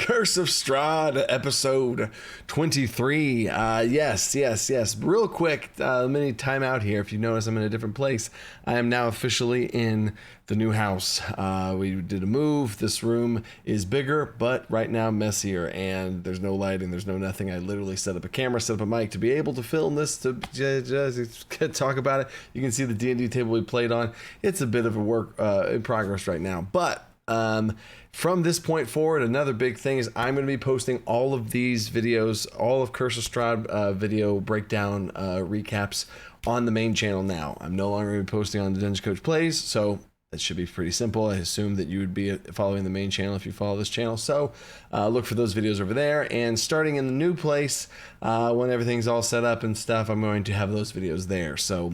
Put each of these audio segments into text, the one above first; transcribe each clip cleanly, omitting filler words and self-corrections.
Curse of Strahd, episode 23. Yes. Real quick, mini timeout here. If you notice, I'm in a different place. I am now officially in the new house. We did a move. This room is bigger, but right now messier, and there's no lighting, there's no nothing. I literally set up a camera, set up a mic to be able to film this, to just talk about it. You can see the D&D table we played on. It's a bit of a work in progress right now, but from this point forward, another big thing is I'm going to be posting all of these videos, all of Curse of Strahd video breakdown recaps on the main channel now. I'm no longer going to be posting on the Dungeon Coach Plays, so that should be pretty simple. I assume that you would be following the main channel if you follow this channel. So look for those videos over there. And starting in the new place, when everything's all set up and stuff, I'm going to have those videos there. So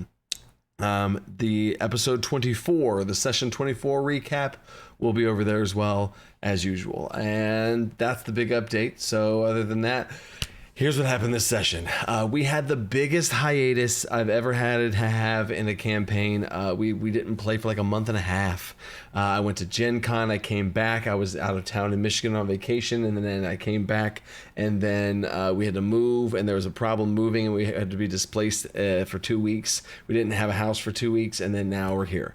the episode 24, the session 24 recap will be over there as well as usual. And that's the big update. So other than that, here's what happened this session. We had the biggest hiatus I've ever had to have in a campaign. We didn't play for like a month and a half. I went to Gen Con, I came back, I was out of town in Michigan on vacation, and then I came back, and then we had to move, and there was a problem moving, and we had to be displaced for 2 weeks. We didn't have a house for 2 weeks, and then now we're here.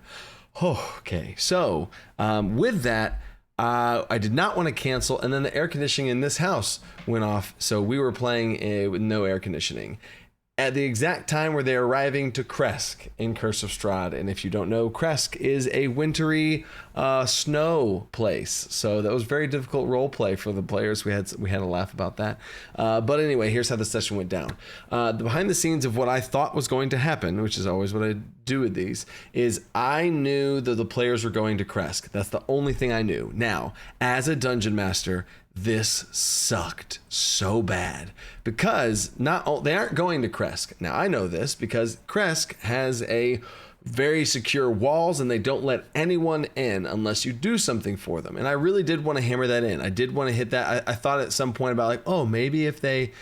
Oh, okay, so with that, I did not want to cancel, and then the air conditioning in this house went off, so we were playing with no air conditioning. At the exact time where they're arriving to Kresk in Curse of Strahd, and if you don't know, Kresk is a wintry snow place, so that was very difficult role play for the players. We had a laugh about that, but anyway, here's how the session went down. The behind the scenes of what I thought was going to happen, which is always what I do with these, is I knew that the players were going to Kresk. That's the only thing I knew. Now, as a dungeon master, this sucked so bad because they aren't going to Kresk. Now I know this because Kresk has a very secure walls and they don't let anyone in unless you do something for them. And I really did want to hammer that in. I did want to hit that. I thought at some point about like, oh, maybe at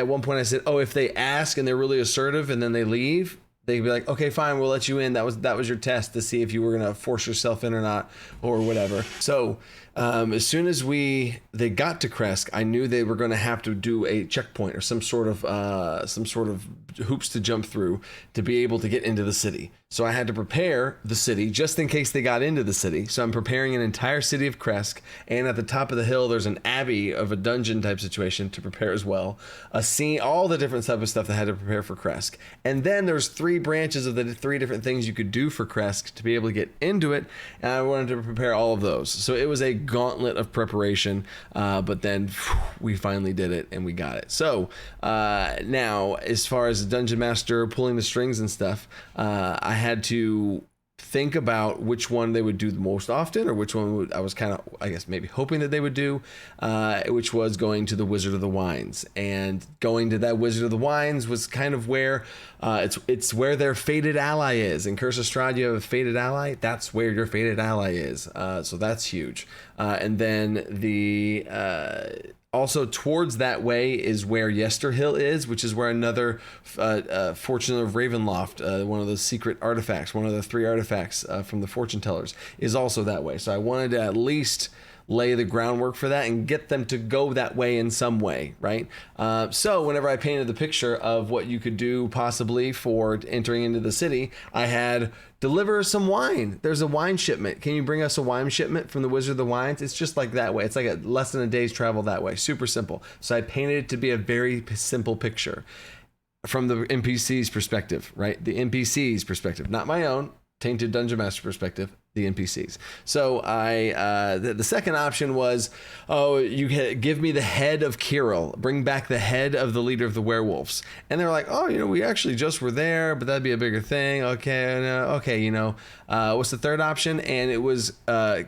one point I said, oh, if they ask and they're really assertive and then they leave, they'd be like, okay, fine, we'll let you in. That was your test to see if you were going to force yourself in or not or whatever. So as soon as they got to Kresk, I knew they were going to have to do a checkpoint or some sort of hoops to jump through to be able to get into the city. So I had to prepare the city just in case they got into the city. So I'm preparing an entire city of Kresk, and at the top of the hill, there's an abbey of a dungeon type situation to prepare as well. A scene, all the different type of stuff that I had to prepare for Kresk. And then there's 3 branches of the 3 different things you could do for Kresk to be able to get into it. And I wanted to prepare all of those. So it was a gauntlet of preparation, but then we finally did it and we got it. So now, as far as the dungeon master pulling the strings and stuff, I had to think about which one they would do the most often, or which one I was kind of, I guess, maybe hoping that they would do, which was going to the Wizard of the Wines. And going to that Wizard of the Wines was kind of where it's where their fated ally is. In Curse of Strahd, you have a fated ally. That's where your fated ally is. So that's huge. And then also towards that way is where Yesterhill is, which is where another Fortune of Ravenloft, one of those secret artifacts, one of the 3 artifacts from the Fortune Tellers, is also that way. So I wanted to at least lay the groundwork for that and get them to go that way in some way, right? So whenever I painted the picture of what you could do possibly for entering into the city, I had deliver some wine. There's a wine shipment. Can you bring us a wine shipment from the Wizard of the Wines? It's just like that way. It's like less than a day's travel that way. Super simple. So I painted it to be a very simple picture from the NPC's perspective, right? The NPC's perspective, not my own. Tainted Dungeon Master perspective, the NPCs. So the second option was, you give me the head of Kirill, bring back the head of the leader of the werewolves. And they're like, oh, we actually just were there, but that'd be a bigger thing. Okay, what's the third option? And it was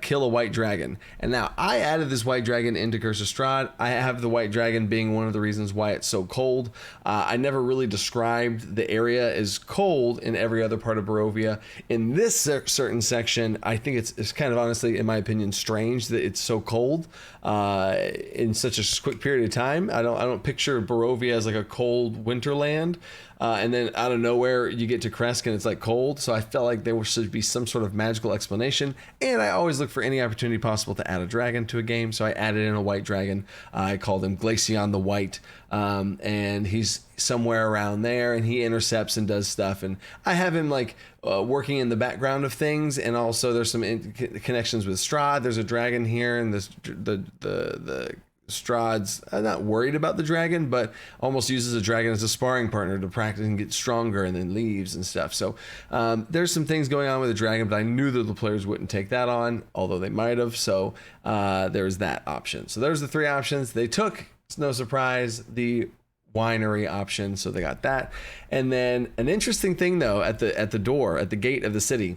kill a white dragon. And now I added this white dragon into Curse of Strahd. I have the white dragon being one of the reasons why it's so cold. I never really described the area as cold in every other part of Barovia. In this certain section, I think it's kind of, honestly, in my opinion, strange that it's so cold in such a quick period of time. I don't picture Barovia as like a cold winterland. And then out of nowhere, you get to Kresk and it's like cold. So I felt like there should be some sort of magical explanation. And I always look for any opportunity possible to add a dragon to a game. So I added in a white dragon. I called him Glaceon the White. And he's somewhere around there, and he intercepts and does stuff. And I have him like working in the background of things. And also there's some connections with Strahd. There's a dragon here, and the Strahd's not worried about the dragon, but almost uses a dragon as a sparring partner to practice and get stronger, and then leaves and stuff. So there's some things going on with the dragon, but I knew that the players wouldn't take that on, although they might have. So there's that option. So there's the 3 options. They took, it's no surprise, the winery option. So they got that. And then an interesting thing though, at the door, at the gate of the city,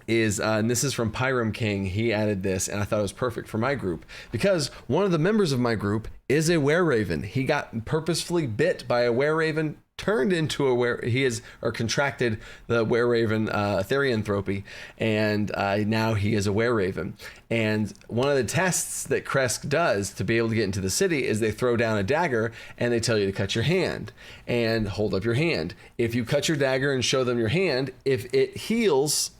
is, and this is from Pyram King, he added this, and I thought it was perfect for my group, because one of the members of my group is a were-raven. He got purposefully bit by a were-raven, turned into a contracted the were-raven therianthropy, and now he is a were-raven. And one of the tests that Kresk does to be able to get into the city is they throw down a dagger and they tell you to cut your hand and hold up your hand. If you cut your dagger and show them your hand, if it heals,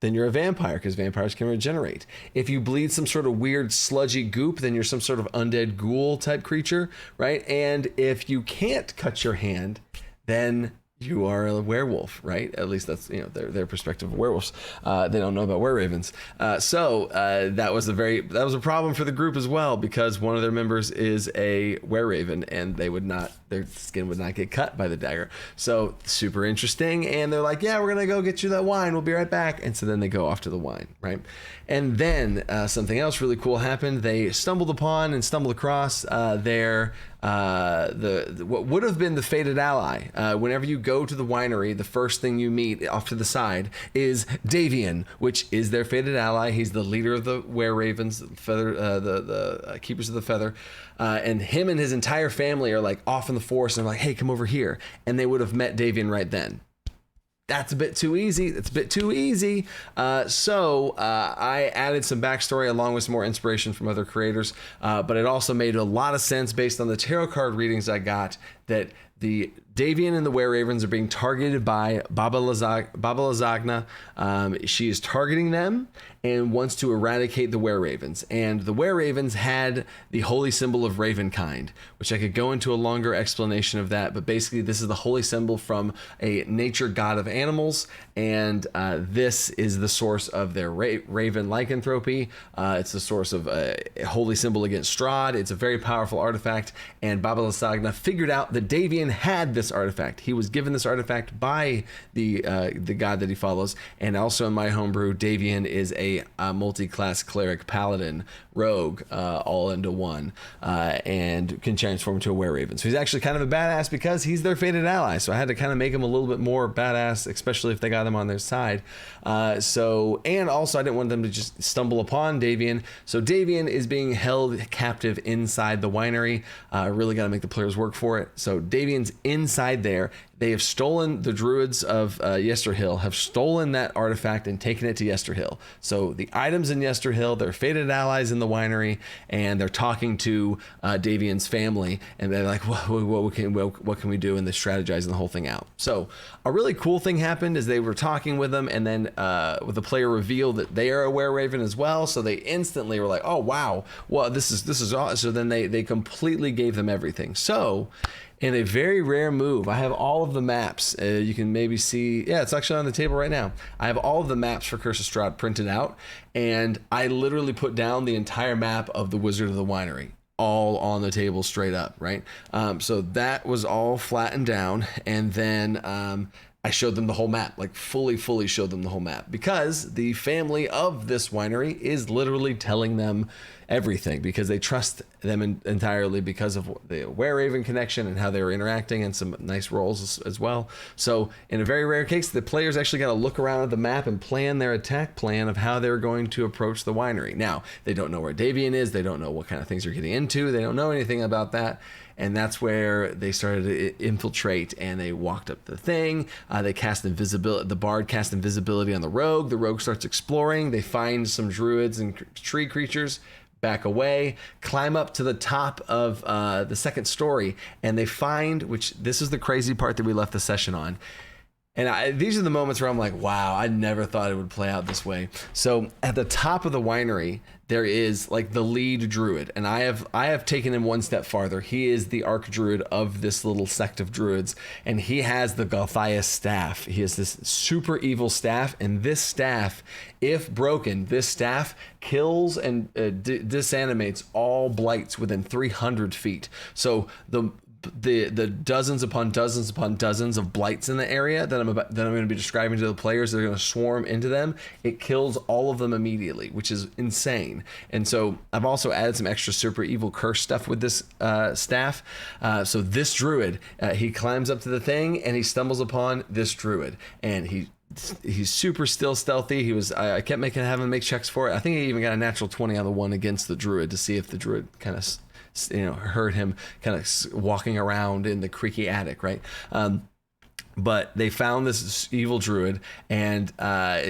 then you're a vampire, because vampires can regenerate. If you bleed some sort of weird sludgy goop, then you're some sort of undead ghoul type creature, right? And if you can't cut your hand, then you are a werewolf, right? At least that's, their perspective of werewolves. They don't know about were-ravens. So that was a problem for the group as well, because one of their members is a were-raven, and their skin would not get cut by the dagger. So super interesting. And they're like, yeah, we're going to go get you that wine. We'll be right back. And so then they go off to the wine, right? And then something else really cool happened. They stumbled across what would have been the fated ally. Whenever you go to the winery, the first thing you meet off to the side is Davian, which is their fated ally. He's the leader of the were-ravens, the keepers of the feather. And him and his entire family are like off in the forest, and they're like, hey, come over here. And they would have met Davian right then. That's a bit too easy. So I added some backstory along with some more inspiration from other creators. But it also made a lot of sense based on the tarot card readings I got, that the Davian and the were-ravens are being targeted by Baba Lazagna. She is targeting them and wants to eradicate the were-ravens. And the were-ravens had the holy symbol of ravenkind, which I could go into a longer explanation of that. But basically, this is the holy symbol from a nature god of animals. And this is the source of their raven lycanthropy. It's the source of a holy symbol against Strahd. It's a very powerful artifact. And Baba Lazagna figured out that Davian had this artifact. He was given this artifact by the god that he follows. And also in my homebrew, Davian is a multi-class cleric paladin rogue, all into one, and can transform into a were-raven. So he's actually kind of a badass because he's their fated ally. So I had to kind of make him a little bit more badass, especially if they got him on their side. And also I didn't want them to just stumble upon Davian. So Davian is being held captive inside the winery. I really got to make the players work for it. So Davian's inside there. They have stolen, the druids of Yesterhill have stolen that artifact and taken it to Yesterhill. So the items in Yesterhill, they're fated allies in the winery, and they're talking to Davian's family, and they're like, what can we do? And they're strategizing the whole thing out. So a really cool thing happened is they were talking with them, and then the player revealed that they are a were-raven as well. So they instantly were like, oh wow, well this is awesome. So then they completely gave them everything. So in a very rare move, I have all of the maps. You can maybe see, yeah, it's actually on the table right now. I have all of the maps for Curse of Strahd printed out, and I literally put down the entire map of the Wizard of the Winery, all on the table straight up, right? So that was all flattened down, and then I showed them the whole map, like fully showed them the whole map, because the family of this winery is literally telling them everything because they trust them entirely because of the Were-Raven connection and how they were interacting, and some nice rolls as well. So in a very rare case, the players actually got to look around at the map and plan their attack plan of how they're going to approach the winery. Now, they don't know where Davian is. They don't know what kind of things they're getting into. They don't know anything about that. And that's where they started to infiltrate, and they walked up the thing. They cast invisibility. The bard cast invisibility on the rogue. The rogue starts exploring. They find some druids and tree creatures, back away, climb up to the top of the second story, and they find, which this is the crazy part that we left the session on. And these are the moments where I'm like, wow, I never thought it would play out this way. So at the top of the winery, there is like the lead druid, and I have taken him one step farther. He is the arch druid of this little sect of druids, and he has the Galthias staff. He has this super evil staff, and this staff, if broken, this staff kills and disanimates all blights within 300 feet. So the dozens upon dozens upon dozens of blights in the area that I'm going to be describing to the players, they're going to swarm into them. It kills all of them immediately, which is insane. And so I've also added some extra super evil curse stuff with this staff. So this druid, he climbs up to the thing and he stumbles upon this druid, and he's super still stealthy. I kept having him make checks for it. I think he even got a natural 20 on the one against the druid to see if the druid kind of heard him kind of walking around in the creaky attic, right? But they found this evil druid, and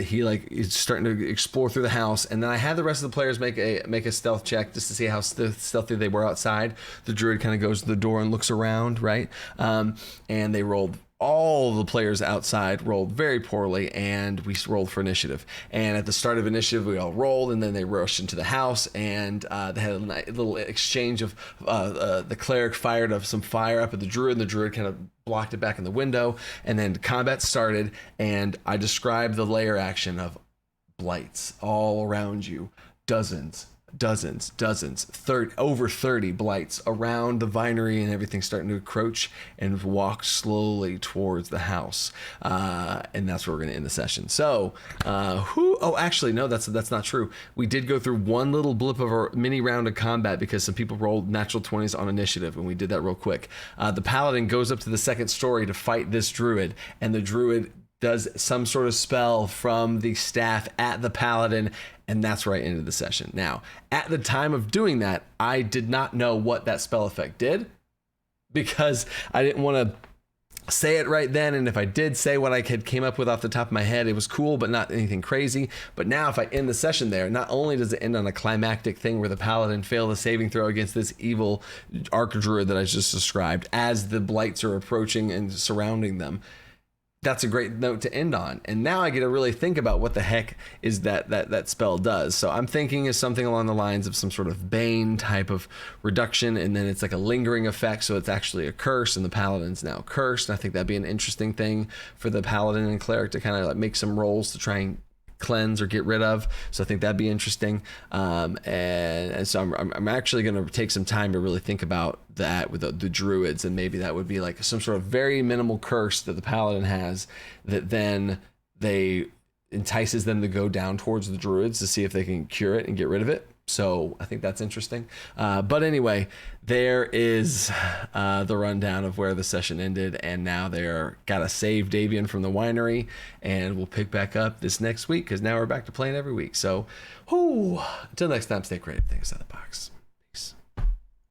he's starting to explore through the house. And then I had the rest of the players make a stealth check just to see how stealthy they were outside. The druid kind of goes to the door and looks around, right? And they rolled. All the players outside rolled very poorly, and we rolled for initiative. And at the start of initiative, we all rolled, and then they rushed into the house, and they had a little exchange of the cleric fired some fire up at the druid, and the druid kind of blocked it back in the window, and then combat started, and I described the layer action of blights all around you, dozens, over 30 blights around the vinery, and everything starting to encroach and walk slowly towards the house. And that's where we're going to end the session. So, actually, no, that's not true. We did go through one little blip of our mini round of combat because some people rolled natural 20s on initiative, and we did that real quick. The paladin goes up to the second story to fight this druid, and the druid does some sort of spell from the staff at the paladin, and that's where I ended the session. Now, at the time of doing that, I did not know what that spell effect did because I didn't want to say it right then, and if I did say what I came up with off the top of my head, it was cool, but not anything crazy. But now if I end the session there, not only does it end on a climactic thing where the paladin failed a saving throw against this evil archdruid that I just described as the blights are approaching and surrounding them, that's a great note to end on. And now I get to really think about what the heck is that spell does. So I'm thinking is something along the lines of some sort of bane type of reduction, and then it's like a lingering effect, so it's actually a curse, and the paladin's now cursed. And I think that'd be an interesting thing for the paladin and cleric to kind of like make some rolls to try and cleanse or get rid of. So I think that'd be interesting. And so I'm actually going to take some time to really think about that with the druids, and maybe that would be like some sort of very minimal curse that the paladin has that then they entices them to go down towards the druids to see if they can cure it and get rid of it. So I think that's interesting. But anyway, there is the rundown of where the session ended, and now they're got to save Davian from the winery, and we'll pick back up this next week because now we're back to playing every week. So, until next time, stay creative. Think outside the box.